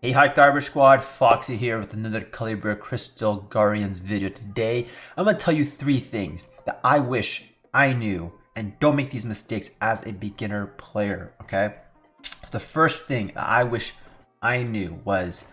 Hey, hi Garbage Squad, Foxy here with another Calibria Crystal Guardians video. Today, I'm going to tell you 3 things that I wish I knew, and don't make these mistakes as a beginner player, okay? The first thing that I wish I knew was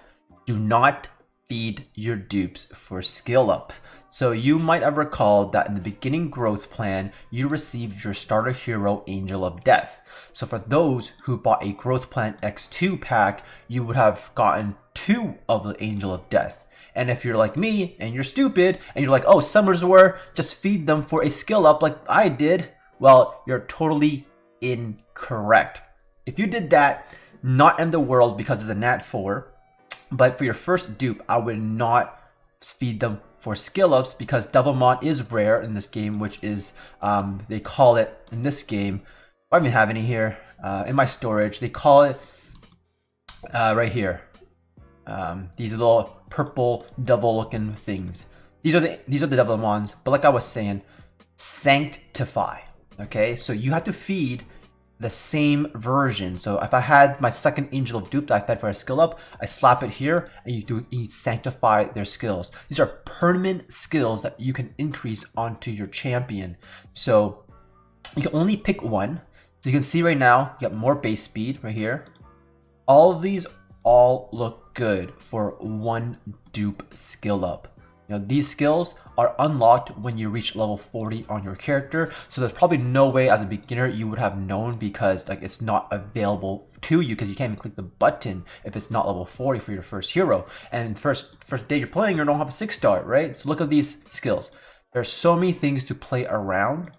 do not feed your dupes for skill up. So you might have recalled that in the beginning growth plan, you received your starter hero Angel of Death. So for those who bought a growth plan X2 pack, you would have gotten 2 of the Angel of Death. And if you're like me and you're stupid and you're like, oh, Summers War, just feed them for a skill up like I did, well, you're totally incorrect. If you did that, not in the world because it's a Nat 4, but for your first dupe, I would not feed them for skill ups because Devilmon is rare in this game, which is, they call it in this game, I don't even have any here in my storage, they call it right here. These little purple devil looking things. These are the Devilmons, but like I was saying, sanctify. Okay, so you have to feed the same version. So if I had my second Angel of Dupe that I fed for a skill up, I slap it here and you sanctify their skills. These are permanent skills that you can increase onto your champion. So you can only pick one. So you can see right now, you got more base speed right here. All of these all look good for one dupe skill up. Now these skills are unlocked when you reach level 40 on your character, so there's probably no way as a beginner you would have known because like it's not available to you because you can't even click the button if it's not level 40 for your first hero. And first day you're playing, you don't have a 6-star, right? So look at these skills. There's so many things to play around,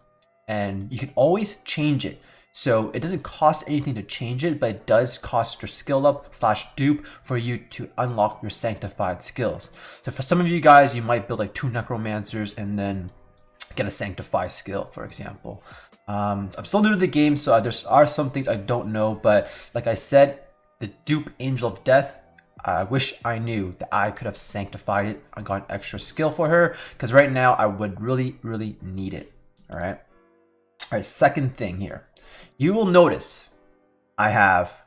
and you can always change it. So it doesn't cost anything to change it, but it does cost your skill up / dupe for you to unlock your sanctified skills. So for some of you guys, you might build like 2 necromancers and then get a sanctified skill, for example. I'm still new to the game, so there are some things I don't know, but like I said, the dupe Angel of Death, I wish I knew that I could have sanctified it. I got an extra skill for her because right now I would really need it. All right. Second thing here. You will notice I have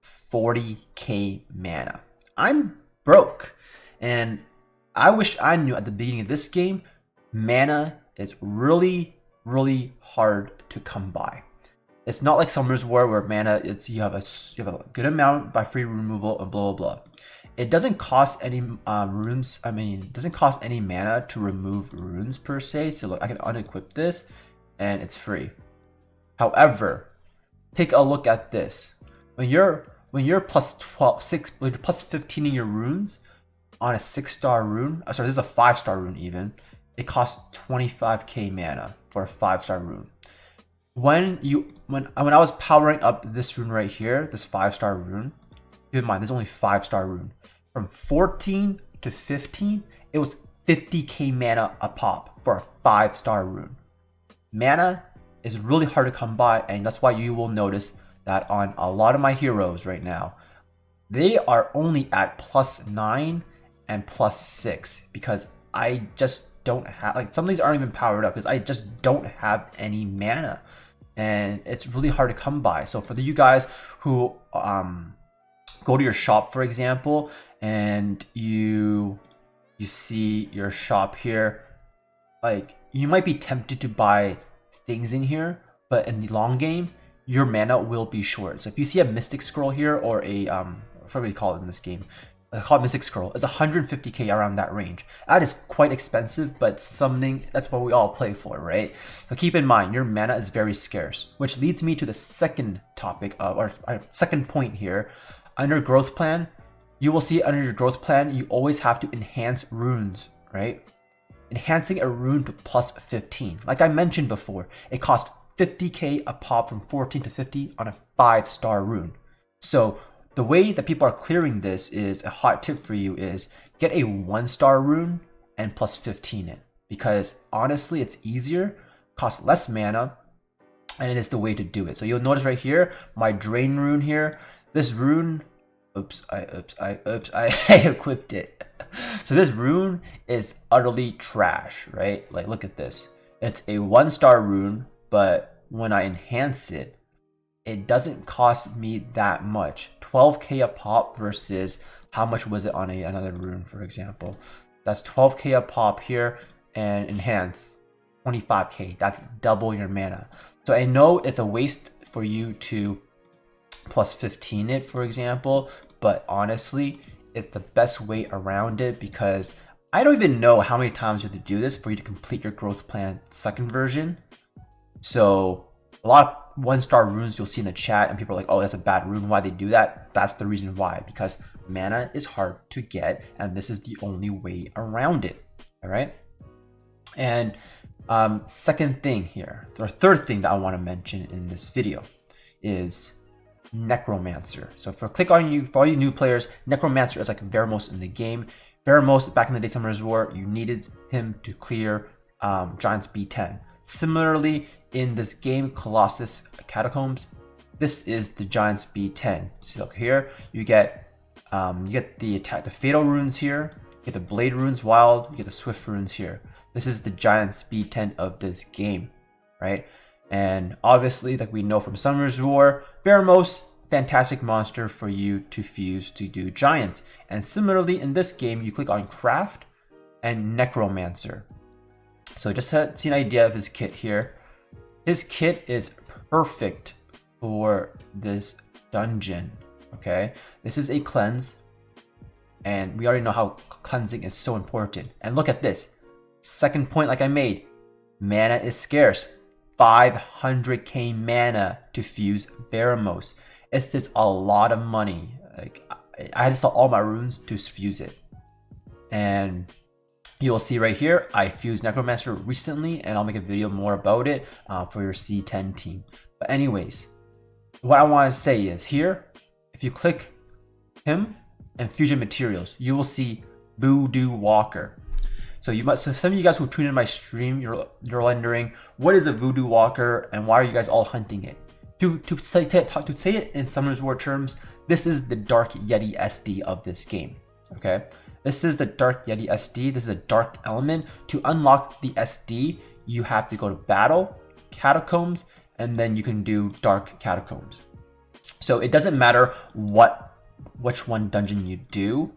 40k mana. I'm broke. And I wish I knew at the beginning of this game, mana is really hard to come by. It's not like Summer's War where mana, you have a good amount by free removal and blah blah blah. It doesn't cost any runes. I mean, it doesn't cost any mana to remove runes per se. So look, I can unequip this and it's free. However, take a look at this. When you're plus 12, when you're plus 15 in your runes on a 6-star rune, sorry, this is a 5-star rune even. It costs 25k mana for a 5-star rune. When I was powering up this rune right here, this 5-star rune, keep in mind this is only 5-star rune. From 14 to 15, it was 50k mana a pop for a 5-star rune. Mana is really hard to come by, and that's why you will notice that on a lot of my heroes right now, they are only at +9 and +6 because I just don't have, like, some of these aren't even powered up because I just don't have any mana, and it's really hard to come by. So for you guys who go to your shop, for example, and you see your shop here, like, you might be tempted to buy things in here, but in the long game your mana will be short. So if you see a mystic scroll here or a I forget what you call it in this game, I call it mystic scroll, it's 150k around that range. That is quite expensive, but something that's what we all play for, right? So keep in mind your mana is very scarce, which leads me to the second topic or second point here. Under growth plan, you will see under your growth plan you always have to enhance runes, right? Enhancing a rune to +15. Like I mentioned before, it costs 50k a pop from 14 to 50 on a 5-star rune. So the way that people are clearing this is, a hot tip for you is get a 1-star rune and +15 it. Because honestly, it's easier, costs less mana, and it is the way to do it. So you'll notice right here, my drain rune here, this rune, I equipped it. So this rune is utterly trash, right? Like, look at this. It's a 1-star rune, but when I enhance it, it doesn't cost me that much. 12k a pop versus how much was it on another rune, for example. That's 12k a pop here, and enhance 25k. That's double your mana. So I know it's a waste for you to plus 15 it, for example, but honestly, it's the best way around it because I don't even know how many times you have to do this for you to complete your growth plan second version. So a lot of 1-star runes you'll see in the chat and people are like, oh, that's a bad rune. Why they do that? That's the reason why, because mana is hard to get and this is the only way around it. All right. And second thing here, or third thing that I want to mention in this video is Necromancer. So for all you new players, Necromancer is like Veramos in the game. Veramos, back in the day, Summoner's War, you needed him to clear Giants B10. Similarly, in this game, Colossus Catacombs, this is the Giants B10. So look here, you get the Fatal runes here, you get the Blade runes Wild, you get the Swift runes here. This is the Giants B10 of this game, right? And obviously, like we know from Summoner's War, Veramos, fantastic monster for you to fuse to do Giants. And similarly, in this game, you click on Craft and Necromancer. So just to see an idea of his kit here, his kit is perfect for this dungeon, okay? This is a cleanse, and we already know how cleansing is so important. And look at this. Second point like I made, mana is scarce. 500k mana to fuse Veramos. It's just a lot of money. Like I had to sell all my runes to fuse it. And you'll see right here, I fused Necromancer recently, and I'll make a video more about it for your C10 team. But anyways, what I want to say is here, if you click him and fusion materials, you will see Voodoo Walker. So some of you guys who tune in my stream, you're wondering, what is a Voodoo Walker and why are you guys all hunting it? To say it in Summoner's War terms, this is the Dark Yeti SD of this game. Okay, this is the Dark Yeti SD. This is a dark element. To unlock the SD, you have to go to Battle, Catacombs, and then you can do Dark Catacombs. So it doesn't matter which one dungeon you do.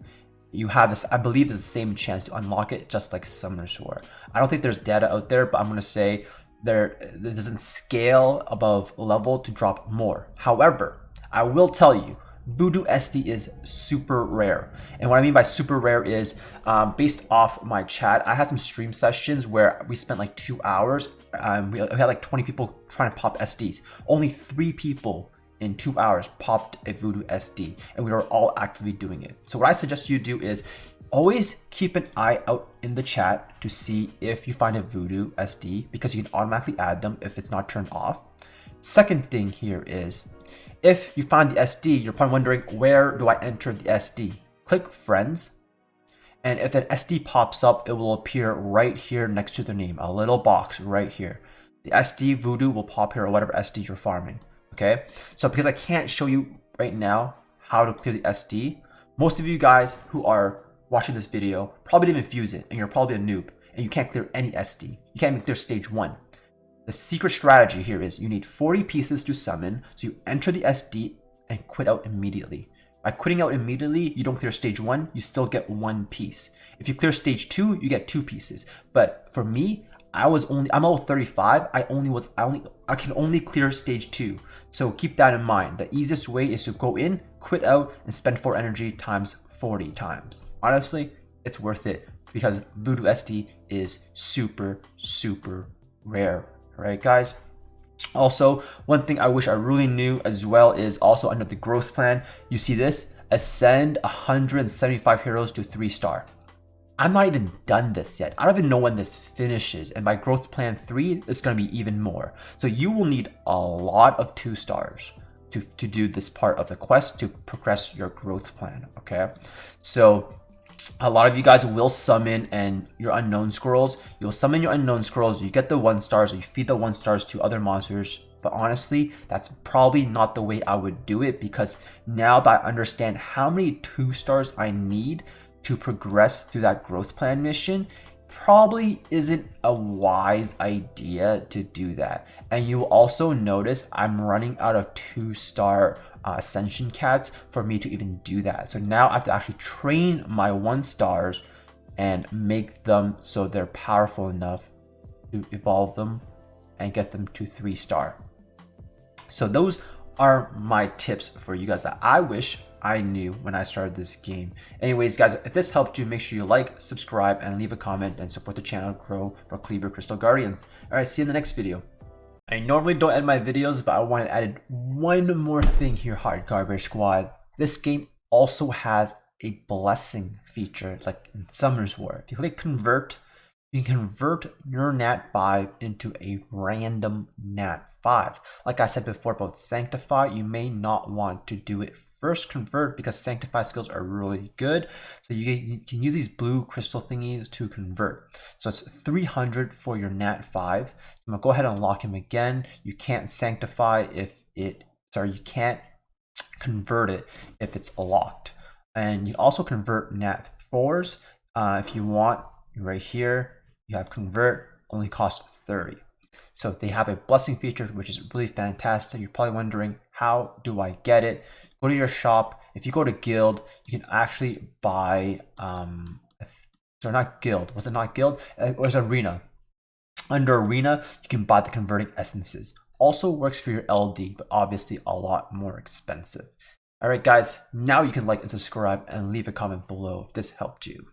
You have this, I believe, the same chance to unlock it, just like Summoner's War. I don't think there's data out there, but I'm going to say it doesn't scale above level to drop more. However, I will tell you, Voodoo SD is super rare. And what I mean by super rare is, based off my chat, I had some stream sessions where we spent like 2 hours. We had like 20 people trying to pop SDs. Only 3 people in 2 hours popped a Voodoo SD, and we were all actively doing it. So what I suggest you do is always keep an eye out in the chat to see if you find a Voodoo SD, because you can automatically add them if it's not turned off. Second thing here is, if you find the SD, you're probably wondering, where do I enter the SD? Click Friends, and if an SD pops up, it will appear right here next to the name, a little box right here. The SD Voodoo will pop here, or whatever SD you're farming. Okay, so because I can't show you right now how to clear the SD, most of you guys who are watching this video probably didn't even fuse it, and you're probably a noob, and you can't clear any SD. You can't even clear stage 1. The secret strategy here is you need 40 pieces to summon, so you enter the SD and quit out immediately. By quitting out immediately, you don't clear stage 1, you still get 1 piece. If you clear stage 2, you get 2 pieces. But for me, I'm level 35. I can only clear stage 2. So keep that in mind. The easiest way is to go in, quit out, and spend 4 energy times 40 times. Honestly, it's worth it because Voodoo SD is super, super rare. All right, guys. Also, one thing I wish I really knew as well is also under the growth plan. You see this? Ascend 175 heroes to 3-star. I'm not even done this yet. I don't even know when this finishes. And by growth plan 3, it's going to be even more. So you will need a lot of 2-stars to do this part of the quest to progress your growth plan. Okay. So a lot of you guys will summon your unknown scrolls. You'll summon your unknown scrolls. You get the 1-stars. You feed the 1-stars to other monsters. But honestly, that's probably not the way I would do it, because now that I understand how many 2-stars I need to progress through that growth plan mission, probably isn't a wise idea to do that. And you will also notice I'm running out of 2-star ascension cats for me to even do that. So now I have to actually train my 1-stars and make them so they're powerful enough to evolve them and get them to 3-star. So those are my tips for you guys that I wish I knew when I started this game. Anyways, guys, if this helped you, make sure you like, subscribe, and leave a comment and support the channel grow for Calibria Crystal Guardians. Alright, see you in the next video. I normally don't end my videos, but I want to add one more thing here, Hard Garbage Squad. This game also has a blessing feature, like in Summer's War. If you click convert, you can convert your Nat 5 into a random Nat 5. Like I said before about Sanctify, you may not want to do it first convert because Sanctify skills are really good. So you can use these blue crystal thingies to convert. So it's 300 for your Nat 5. I'm gonna go ahead and lock him again. You can't Sanctify if you can't convert it if it's locked. And you also convert Nat 4s if you want. Right here you have convert, only costs 30. So they have a blessing feature, which is really fantastic. You're probably wondering, how do I get it? Go to your shop. If you go to guild, you can actually buy sorry, not guild, was it not guild? It was arena. Under arena, you can buy the converting essences. Also works for your LD, but obviously a lot more expensive. All right, guys, now you can like and subscribe and leave a comment below if this helped you.